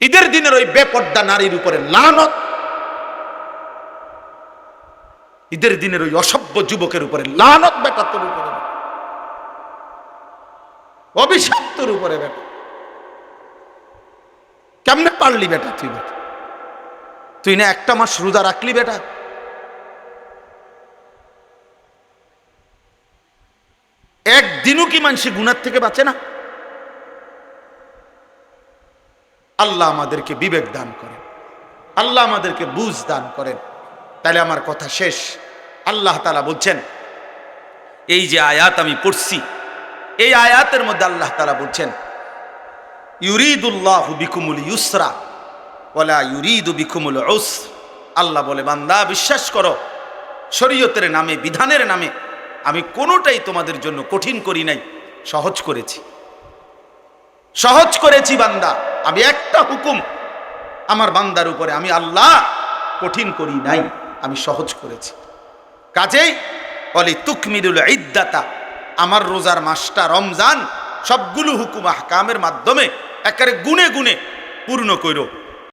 ঈদের দিনের ওই বেপর্দা নারীর উপরে লানত, ঈদের দিনের ওই অসভ্য যুবকের উপরে লানত, বেটা তোর উপরে, অভিশাপ তোর উপরে বেটা। কেমনে পারলি বেটা তুই? বেটা তুই না একটা মাস রোজা রাখলি বেটা? একদিনও কি মানুষ গুনার থেকে বাঁচে না? আল্লাহ আমাদেরকে বিবেক দান করেন, আল্লাহ আমাদেরকে বুঝ দান করেন। তাহলে আমার কথা শেষ। আল্লাহ তাআলা বলছেন, এই যে আয়াত আমি পড়ছি, এই আয়াতের মধ্যে আল্লাহ তাআলা বলছেন, ইউরিদুল্লাহু বিকুমুল ইউসরা ওয়ালা ইউরিদু বিকুমুল উসর। আল্লাহ বলে, বান্দা বিশ্বাস করো, শরীয়তের নামে, বিধানের নামে আমি কোনোটাই তোমাদের জন্য কঠিন করি নাই, সহজ করেছি। সহজ করেছি বান্দা, আমি একটা হুকুম আমার বান্দার উপরে আমি আল্লাহ কঠিন করি নাই, আমি সহজ করেছি। কাজেই বলি তুকমিলুল ইদ্দাতা, আমার রোজার মাসটা রমজান সবগুলো হুকুম আহকামের মাধ্যমে একেবারে গুনে গুনে পূর্ণ করো।